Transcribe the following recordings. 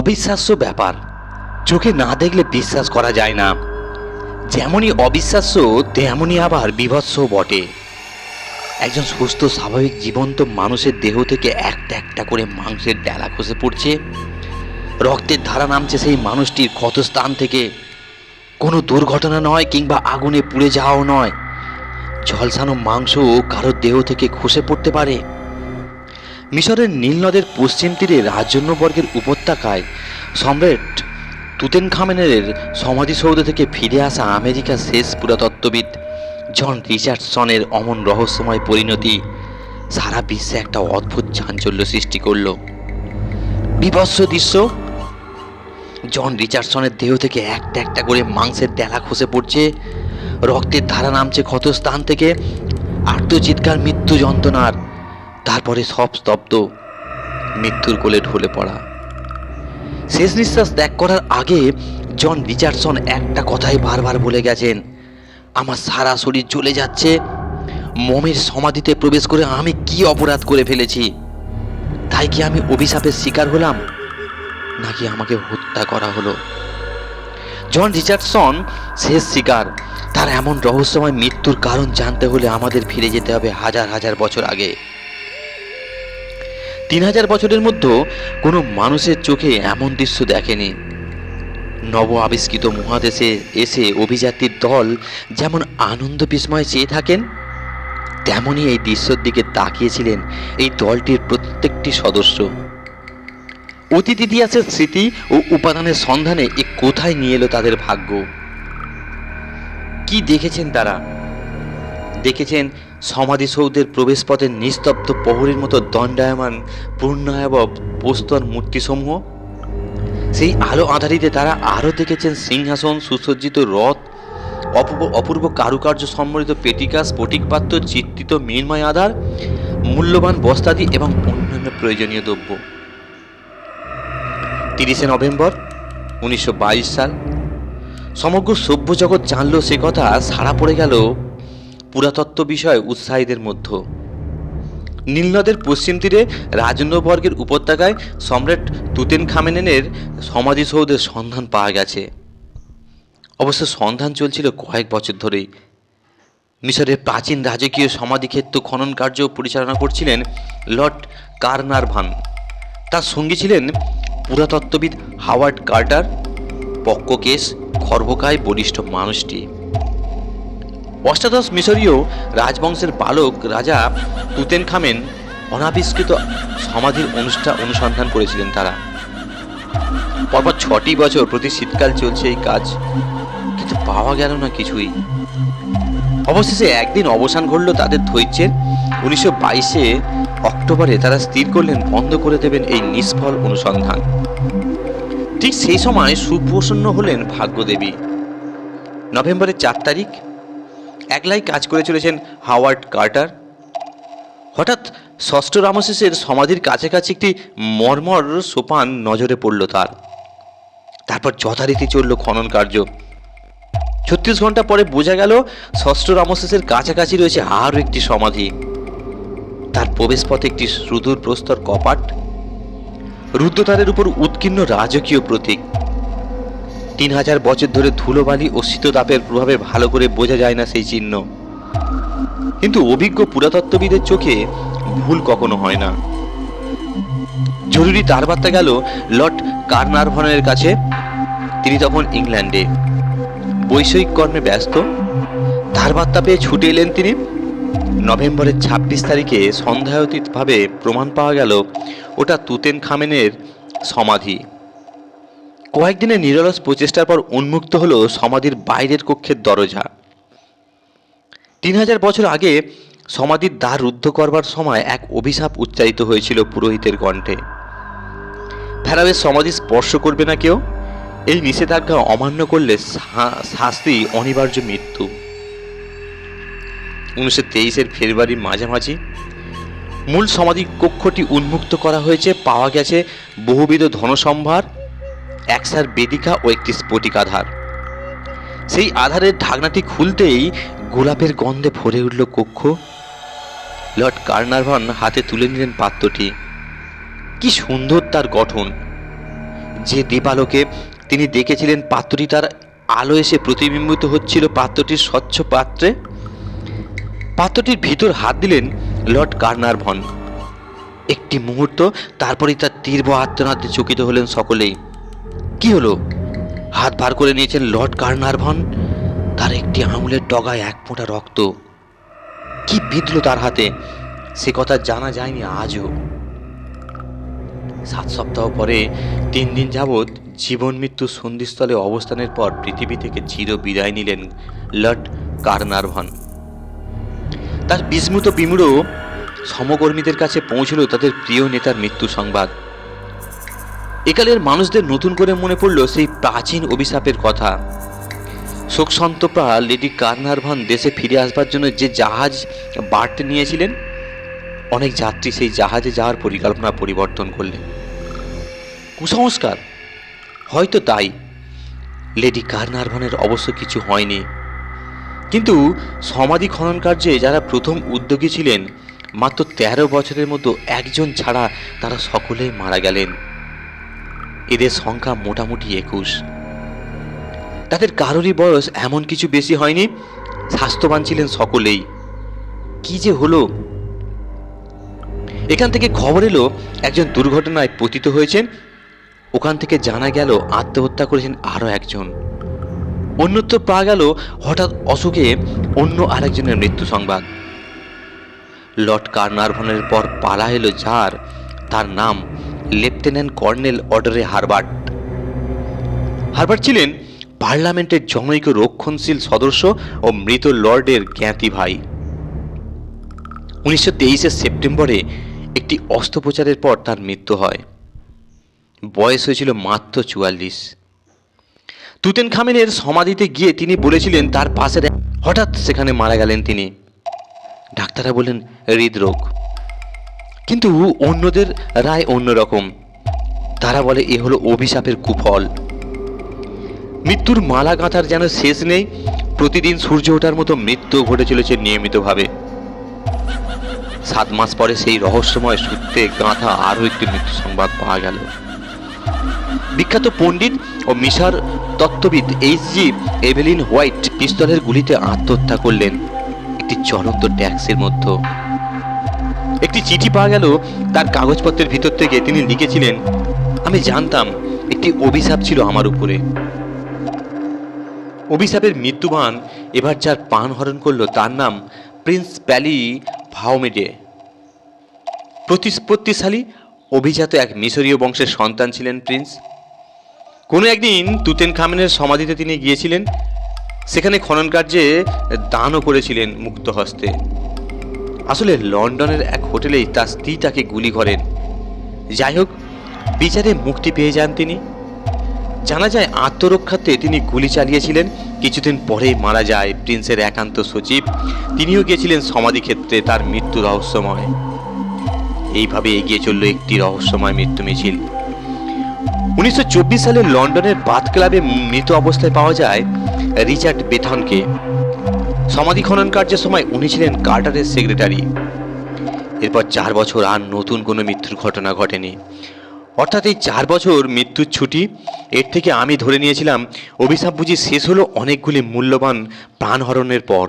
অবিশ্বাস্য ব্যাপার, চোখে না দেখলে বিশ্বাস করা যায় না। যেমনই অবিশ্বাস্য তেমনই আবার বীভৎস বটে। একজন সুস্থ স্বাভাবিক জীবন্ত মানুষের দেহ থেকে একটা একটা করে মাংসের ডেলা খসে পড়ছে, রক্তের ধারা নামছে সেই মানুষটির ক্ষতস্থান থেকে। কোনো দুর্ঘটনা নয় কিংবা আগুনে পুড়ে যাওয়াও নয়, ঝলসানো মাংস কারোর দেহ থেকে খসে পড়তে পারে। মিশরের নীল নদের পশ্চিম তীরে রাজন্যবর্গের উপত্যকায় সম্রাট তুতেনখামেনের সমাধিসৌধ থেকে ফিরে আসা আমেরিকার শেষ পুরাতত্ত্ববিদ জন রিচার্ডসনের অমন রহস্যময় পরিণতি সারা বিশ্বে একটা অদ্ভুত চাঞ্চল্য সৃষ্টি করল। বিভৎস দৃশ্য, জন রিচার্ডসনের দেহ থেকে একটা একটা করে মাংসের ডেলা খসে পড়ছে, রক্তের ধারা নামছে ক্ষতস্থান থেকে, আর্তচিৎকার মৃত্যু যন্ত্রণার, তারপরে সব স্তব্ধ, মৃত্যুর কোলে ঢলে পড়া। শেষ নিঃশ্বাস ত্যাগ করার আগে জন রিচার্ডসন একটা কথাই বারবার বলে গেছেন, আমার সারা শরীর জ্বলে যাচ্ছে, মমের সমাধিতে প্রবেশ করে আমি কি অপরাধ করে ফেলেছি? তাই কি আমি অভিশাপের শিকার হলাম, নাকি আমাকে হত্যা করা হলো? জন রিচার্ডসন শেষ শিকার। তার এমন রহস্যময় মৃত্যুর কারণ জানতে হলে আমাদের ফিরে যেতে হবে হাজার হাজার বছর আগে। 3000 বছরের মধ্যে কোনো মানুষের চোখে এমন দৃশ্য দেখেনি। নব আবিষ্কৃত মহাদেশে এসে অভিযাত্রীর দল যেমন আনন্দ বিস্ময়ে চেয়ে থাকেন, তেমনই এই দৃশ্যের দিকে তাকিয়েছিলেন এই দলটির প্রত্যেকটি সদস্য। অতীত ইতিহাসের স্মৃতি ও উপাদানের সন্ধানে এ কোথায় নিয়ে এলো তাদের ভাগ্য। কি দেখেছেন তারা? দেখেছেন সমাধিসৌধের প্রবেশপথের নিস্তব্ধ প্রহরীর মতো দণ্ডায়মান পূর্ণায়ব প্রস্তর মূর্তিসমূহ। সেই আলো আধারিতে তারা আরও দেখেছেন সিংহাসন, সুসজ্জিত রথ, অপূর্ব কারুকার্য সম্বলিত পেটিকা, স্ফটিকপাত্র, চিত্রিত মৃন্ময় আধার, মূল্যবান বস্তাদি এবং অন্যান্য প্রয়োজনীয় দ্রব্য। 30শে নভেম্বর 1922 সাল। সমগ্র সভ্য জগৎ জানল সে কথা, সাড়া পড়ে গেল পুরাতত্ত্ব বিষয়ে উৎসাহীদের মধ্যে। নীলনদের পশ্চিম তীরে রাজন্যবর্গের উপত্যকায় সম্রাট তুতেনখামেনের সমাধিসৌধের সন্ধান পাওয়া গেছে। অবশ্য সন্ধান চলছিল কয়েক বছর ধরেই। মিশরের প্রাচীন রাজকীয় সমাধিক্ষেত্র খনন কার্য পরিচালনা করছিলেন লর্ড কারনারভান। তার সঙ্গী ছিলেন পুরাতত্ত্ববিদ হাওয়ার্ড কার্টার, পক্ককেশ, খর্বকায় বলিষ্ঠ মানুষটি। অষ্টাদশ মিশরীয় রাজবংশের বালক রাজা তুতেনখামেন অনাবিষ্কৃত সমাধির অনুসন্ধান করেছিলেন তারা। পরপর 6টি বছর প্রতি শীতকাল চলছে এই কাজ, কিন্তু পাওয়া গেল না কিছুই। অবশেষে একদিন অবসান ঘটল তাদের ধৈর্যের। 1922 অক্টোবরে তারা স্থির করলেন বন্ধ করে দেবেন এই নিষ্ফল অনুসন্ধান। ঠিক সেই সময় সুপ্রসন্ন হলেন ভাগ্যদেবী। নভেম্বরের 4 তারিখ একলাই কাজ করে চলেছেন হাওয়ার্ড কার্টার। হঠাৎ ষষ্ঠ রামসেসের সমাধির কাছাকাছি একটি মর্মর সোপান নজরে পড়ল তার। তারপর যথারীতি চলল খনন কার্য। 36 ঘন্টা পরে বোঝা গেল ষষ্ঠ রামসেসের কাছাকাছি রয়েছে আরও একটি সমাধি। তার প্রবেশপথে একটি সুদূর প্রস্তর কপাট, রুদ্রদ্বারের উপর উৎকীর্ণ রাজকীয় প্রতীক। 3000 বছর ধরে ধুলোবালি ও শীততাপের প্রভাবে ভালো করে বোঝা যায় না সেই চিহ্ন, কিন্তু অভিজ্ঞ পুরাতত্ত্ববিদের চোখে ভুল কখনো হয় না। জরুরি তারবার্তা গেল লর্ড কারনারভনের কাছে। তিনি তখন ইংল্যান্ডে বৈষয়িক কর্মে ব্যস্ত। তারবার্তা পেয়ে ছুটে এলেন তিনি। নভেম্বরের 26 তারিখে সন্দেহাতীতভাবে প্রমাণ পাওয়া গেল ওটা তুতেনখামেনের সমাধি। কয়েকদিনের নিরলস প্রচেষ্টার পর উন্মুক্ত হলো সমাধির বাইরের কক্ষের দরজা। 3000 বছর আগে সমাধির দ্বার রুদ্ধ করবার সময় এক অভিশাপ উচ্চারিত হয়েছিল পুরোহিতের কণ্ঠে। ফেরাওয়ের সমাধি স্পর্শ করবে না কেউ। এই নিষেধাজ্ঞা অমান্য করলে শাস্তি অনিবার্য মৃত্যু। 1923 ফেব্রুয়ারির মাঝামাঝি মূল সমাধি কক্ষটি উন্মুক্ত করা হয়েছে। পাওয়া গেছে বহুবিধ ধনসম্ভার, একসার বেদিকা ও একটি স্ফটিকাধার। সেই আধারের ঢাকনাটি খুলতেই গোলাপের গন্ধে ভরে উঠল কক্ষ। লর্ড কারনারভন হাতে তুলে নিলেন পাত্রটি। কি সুন্দর তার গঠন! যে দীপালোকে তিনি দেখেছিলেন পাত্রটি তার আলো এসে প্রতিবিম্বিত হচ্ছিল পাত্রটির স্বচ্ছ পাত্রে। পাত্রটির ভিতর হাত দিলেন লর্ড কার্নারভন। একটি মুহূর্ত, তারপরেই তার তীব্র আর্তনাদে চকিত হলেন সকলেই। কি হলো? হাত বার করে নিয়েছেন লর্ড কার্নারভন। তার একটি আঙুলের ডগায় এক ফোঁটা রক্ত। কি বিঁধল তার হাতে সে কথা জানা যায়নি আজও। 7 সপ্তাহ পরে 3 দিন যাবৎ জীবন মৃত্যুর সন্ধিস্থলে অবস্থানের পর পৃথিবী থেকে চির বিদায় নিলেন লর্ড কার্নারভন। তার বিস্মৃত বিমূঢ় সমকর্মীদের কাছে পৌঁছল তাদের প্রিয় নেতার মৃত্যু সংবাদ। একালের মানুষদের নতুন করে মনে পড়ল সেই প্রাচীন অভিশাপের কথা। শোকসন্তপ্তা লেডি কার্নারভন দেশে ফিরে আসবার জন্য যে জাহাজ বার্ট নিয়েছিলেন, অনেক যাত্রী সেই জাহাজে যাওয়ার পরিকল্পনা পরিবর্তন করলেন। কুসংস্কার? হয়তো তাই। লেডি কার্নারভনের অবশ্য কিছু হয়নি, কিন্তু সমাধি খনন কার্যে যারা প্রথম উদ্যোগী ছিলেন, মাত্র 13 বছরের মতো একজন ছাড়া তারা সকলেই মারা গেলেন। এদের সংখ্যা মোটামুটি 21। তাদের কারোরই বয়স এমন কিছু বেশি হয়নি, স্বাস্থ্যবান ছিলেন সকলেই। কি যে হলো! এখান থেকে খবর এলো একজন দুর্ঘটনায় পতিত হয়েছেন। ওখান থেকে জানা গেল আত্মহত্যা করেছেন আরও একজন। অন্যত্র পাওয়া গেল হঠাৎ অসুখে অন্য আরেকজনের মৃত্যু সংবাদ। লর্ড কার্নারভনের পর পালা এলো যার, তার নাম লেফটেন্যান্ট কর্নেল অডরে হারবার্ট। হারবার্ট ছিলেন পার্লামেন্টের জনৈক রক্ষণশীল সদস্য ও মৃত লর্ডের জ্ঞাতি ভাই। 1923 সেপ্টেম্বরে একটি অস্ত্রোপচারের পর তার মৃত্যু হয়। বয়স হয়েছিল মাত্র 44। তুতেনখামেনের সমাধিতে গিয়ে তিনি বলেছিলেন তার পাশের, হঠাৎ সেখানে মারা গেলেন তিনি। ডাক্তাররা বললেন হৃদরোগ। কিন্তু অন্যদের রায় অন্যরকম। তারা বলে এ হলো অভিশাপের কুফল। মৃত্যুর মালা গাঁথার যেন শেষ নেই। প্রতিদিন সূর্য ওঠার মতো মৃত্যু ঘটে চলেছে নিয়মিতভাবে। 7 মাস পরে সেই রহস্যময় সূত্রে গাঁথা আরও একটি মৃত্যু সংবাদ পাওয়া গেল। বিখ্যাত পণ্ডিত ও মিশর তত্ত্ববিদ H.G. এভেলিন হোয়াইট পিস্তলের গুলিতে আত্মহত্যা করলেন একটি চলন্ত ট্যাক্সির মধ্যে। একটি চিঠি পাওয়া গেল তার কাগজপত্রের ভিতর থেকে। তিনি লিখেছিলেন, আমি জানতাম একটি অভিশাপ ছিল আমার উপরে। অভিশাপের মৃত্যুবান এবার যার প্রাণ হরণ করল তার নাম প্রিন্স প্যালি ভাওমেডে। প্রতিপত্তিশালী অভিজাত এক মিশরীয় বংশের সন্তান ছিলেন প্রিন্স। কোনো একদিন তুতেনখামেনের সমাধিতে তিনি গিয়েছিলেন। সেখানে খনন কার্যে দানও করেছিলেন মুক্ত হস্তে। আসলে লন্ডনের এক হোটেলেই তার স্ত্রী তাকে গুলি করেন। যাই হোক, বিচারে মুক্তি পেয়ে যান তিনি। জানা যায় আত্মরক্ষার্থে তিনি গুলি চালিয়েছিলেন। কিছুদিন পরেই মারা যায় প্রিন্সের একান্ত সচিব। তিনিও গিয়েছিলেন সমাধিক্ষেত্রে। তার মৃত্যু রহস্যময়। এইভাবে এগিয়ে চলল একটি রহস্যময় মৃত্যু মিছিল। 1924 সালে লন্ডনের বাথ ক্লাবে মৃত অবস্থায় পাওয়া যায় রিচার্ড বেথনকে। সমাধি খনন কার্যের সময় উনি ছিলেন কার্টারের সেক্রেটারি। এরপর 4 বছর আর নতুন কোনো মৃত্যুর ঘটনা ঘটেনি। অর্থাৎ এই 4 বছর মৃত্যুর ছুটি। এর থেকে আমি ধরে নিয়েছিলাম অভিশাপ বুঝি শেষ হলো অনেকগুলি মূল্যবান প্রাণহরণের পর।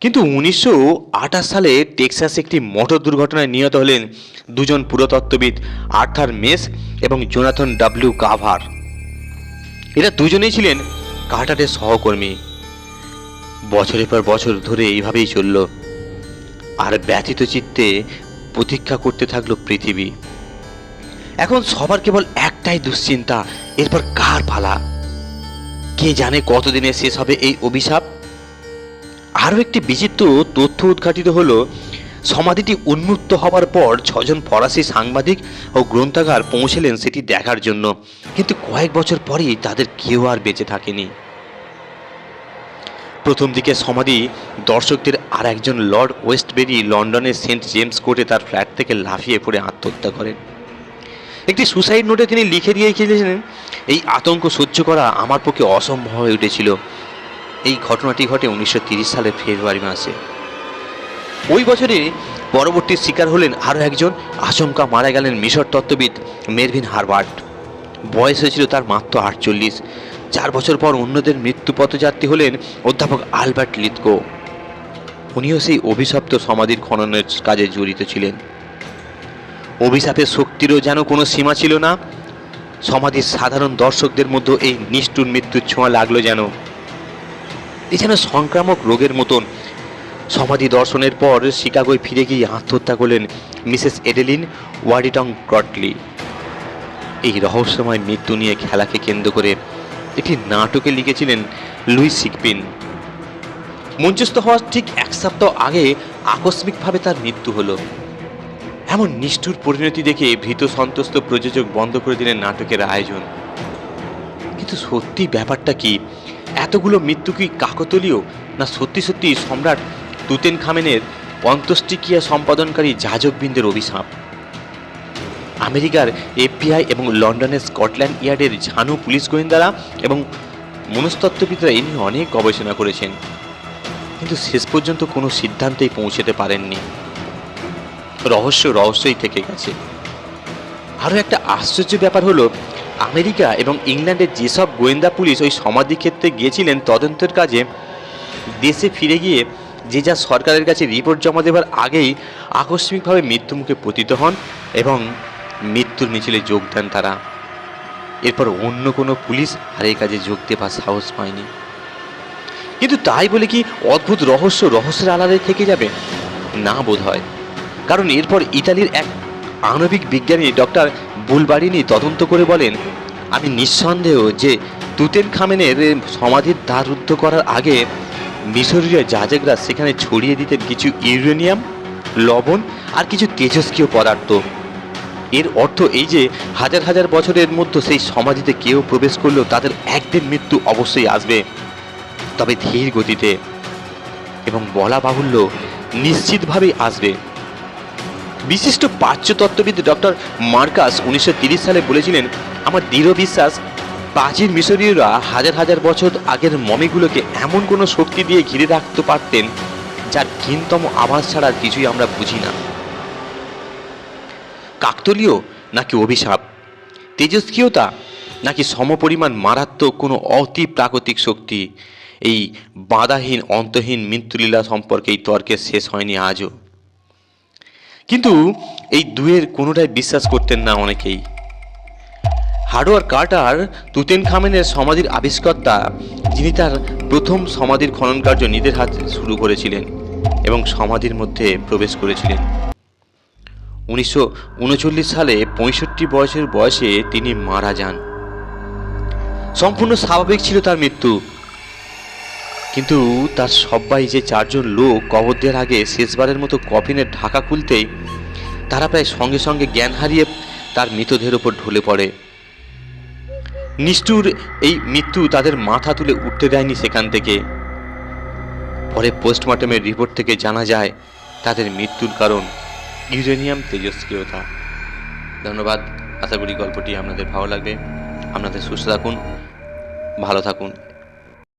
কিন্তু 1928 সালে টেক্সাসে একটি মোটর দুর্ঘটনায় নিহত হলেন 2 জন পুরাতত্ত্ববিদ, আর্থার মেস এবং জোনাথন ডাব্লিউ কাভার। এরা দুজনেই ছিলেন কার্টারের সহকর্মী। বছরের পর বছর ধরে এইভাবেই চলল। আর ব্যথিত চিত্তে প্রতীক্ষা করতে থাকলো পৃথিবী। এখন সবার কেবল একটাই দুশ্চিন্তা, এরপর কার পালা? কে জানে কতদিনে শেষ হবে এই অভিশাপ? আরও একটি বিচিত্র তথ্য উদ্ঘাটিত হলো। সমাধিটি উন্মুক্ত হবার পর 6 জন ফরাসি সাংবাদিক ও গ্রন্থাগার পৌঁছলেন সেটি দেখার জন্য। কিন্তু কয়েক বছর পরেই তাদের কেউ আর বেঁচে থাকেনি। প্রথম দিকে সমাধি দর্শকদের আর একজন লর্ড ওয়েস্টবেরি লন্ডনের সেন্ট জেমস কোর্টে তার ফ্ল্যাট থেকে লাফিয়ে পড়ে আত্মহত্যা করেন। একটি সুসাইড নোটে তিনি লিখে দিয়ে গিয়েছিলেন, এই আতঙ্ক সহ্য করা আমার পক্ষে অসম্ভব হয়ে উঠেছিল। এই ঘটনাটি ঘটে 1930 সালের ফেব্রুয়ারি মাসে। ওই বছরে পরবর্তী শিকার হলেন আরও একজন। আচমকা মারা গেলেন মিশর তত্ত্ববিদ মেরভিন হারবার্ট। বয়স হয়েছিল তার মাত্র 48। 4 বছর পর অন্যদের মৃত্যু পথযাত্রী হলেন অধ্যাপক আলবার্ট লিথগো। উনিও সেই অভিশপ্ত সমাধির খননের কাজে জড়িত ছিলেন। অভিশাপের শক্তিরও যেন কোনো সীমা ছিল না। সমাধির সাধারণ দর্শকদের মধ্যে এই নিষ্ঠুর মৃত্যুর ছোঁয়া লাগলো যেন। এ যেন সংক্রামক রোগের মতন। সমাধি দর্শনের পর শিকাগোয় ফিরে গিয়ে আত্মহত্যা করলেন মিসেস এডেলিন ওয়াডিটং ক্রটলি। এই রহস্যময় মৃত্যু নিয়ে খেলাকে কেন্দ্র করে একটি নাটকে লিখেছিলেন লুইস সিকপিন। মঞ্চস্থ হওয়ার ঠিক 1 সপ্তাহ আগে আকস্মিকভাবে তার মৃত্যু হলো। এমন নিষ্ঠুর পরিণতি দেখে ভীত সন্ত্রস্ত প্রযোজক বন্ধ করে দিলেন নাটকের আয়োজন। কিন্তু সত্যি ব্যাপারটা কি? এতগুলো মৃত্যু কি কাকতালীয়, না সত্যি সত্যি সম্রাট তুতেনখামেনের অন্ত্যেষ্টিক্রিয়া সম্পাদনকারী যাজকবৃন্দের অভিশাপ? আমেরিকার FBI এবং লন্ডনের স্কটল্যান্ড ইয়ার্ডের ঝানু পুলিশ গোয়েন্দারা এবং মনস্তত্ত্ববিদরা এ নিয়ে অনেক গবেষণা করেছেন, কিন্তু শেষ পর্যন্ত কোনো সিদ্ধান্তেই পৌঁছতে পারেননি। রহস্যই থেকে গেছে। আরও একটা আশ্চর্য ব্যাপার হলো, আমেরিকা এবং ইংল্যান্ডের যেসব গোয়েন্দা পুলিশ ওই সমাধি ক্ষেত্রে গিয়েছিলেন তদন্তের কাজে, দেশে ফিরে গিয়ে যে যা সরকারের কাছে রিপোর্ট জমা দেওয়ার আগেই আকস্মিকভাবে মৃত্যুমুখে পতিত হন এবং মৃত্যুর মিছিলে যোগ দেন তারা। এরপর অন্য কোনো পুলিশ আর এই কাজে যোগ দেবার সাহস পায়নি। কিন্তু তাই বলে কি অদ্ভুত রহস্যের আড়ালে থেকে যাবে? না, বোধ হয়। কারণ এরপর ইতালির এক আণবিক বিজ্ঞানী ডক্টর বুলবারিনি তদন্ত করে বলেন, আমি নিঃসন্দেহ যে তুতেনখামেনের সমাধির দ্বার রুদ্ধ করার আগে মিশরীয় যাজকরা সেখানে ছড়িয়ে দিতেন কিছু ইউরেনিয়াম, লবণ আর কিছু তেজস্ক্রিয় পদার্থ। এর অর্থ এই যে হাজার হাজার বছরের মধ্যে সেই সমাধিতে কেউ প্রবেশ করলেও তাদের একদিন মৃত্যু অবশ্যই আসবে, তবে ধীর গতিতে, এবং বলা বাহুল্য নিশ্চিতভাবেই আসবে। বিশিষ্ট প্রাচ্যতত্ত্ববিদ ডক্টর মার্কাস 1930 সালে বলেছিলেন, আমার দৃঢ় বিশ্বাস প্রাচীন মিশরীয়রা হাজার হাজার বছর আগের মমিগুলোকে এমন কোনো শক্তি দিয়ে ঘিরে রাখতে পারতেন যার ক্ষীণতম আভাস ছাড়া কিছুই আমরা বুঝি না। কাকতালীয় নাকি অভিশাপ, তেজস্ক্রিয়তা নাকি সমপরিমাণ মারাত্মক কোনো অতি প্রাকৃতিক শক্তি, এই বাধাহীন অন্তহীন মৃত্যুলীলা সম্পর্কে এই তর্কের শেষ হয়নি আজও। কিন্তু এই দুয়ের কোনোটাই বিশ্বাস করতেন না অনেকেই। হাওয়ার্ড কার্টার তুতেনখামেনের সমাধির আবিষ্কর্তা, যিনি তার প্রথম সমাধির খনন কার্য নিজের হাতে শুরু করেছিলেন এবং সমাধির মধ্যে প্রবেশ করেছিলেন। 1939 সালে 65 বছর বয়সে তিনি মারা যান। সম্পূর্ণ স্বাভাবিক ছিল তার মৃত্যু, কিন্তু তার সবাই যে 4 জন লোক কবর দেওয়ার আগে শেষবারের মতো কফিনের ঢাকা খুলতেই তারা প্রায় সঙ্গে সঙ্গে জ্ঞান হারিয়ে তার মৃতদেহের উপর ঢলে পড়ে। নিষ্ঠুর এই মৃত্যু তাদের মাথা তুলে উঠতে দেয়নি সেখান থেকে। পরে পোস্টমর্টমের রিপোর্ট থেকে জানা যায় তাদের মৃত্যুর কারণ ইউরেনিয়াম তেজস্ক্রিয়তা। ধন্যবাদ। আশা করি গল্পটি আপনাদের ভালো লাগবে। আপনাদের সুস্থ থাকুন, ভালো থাকুন।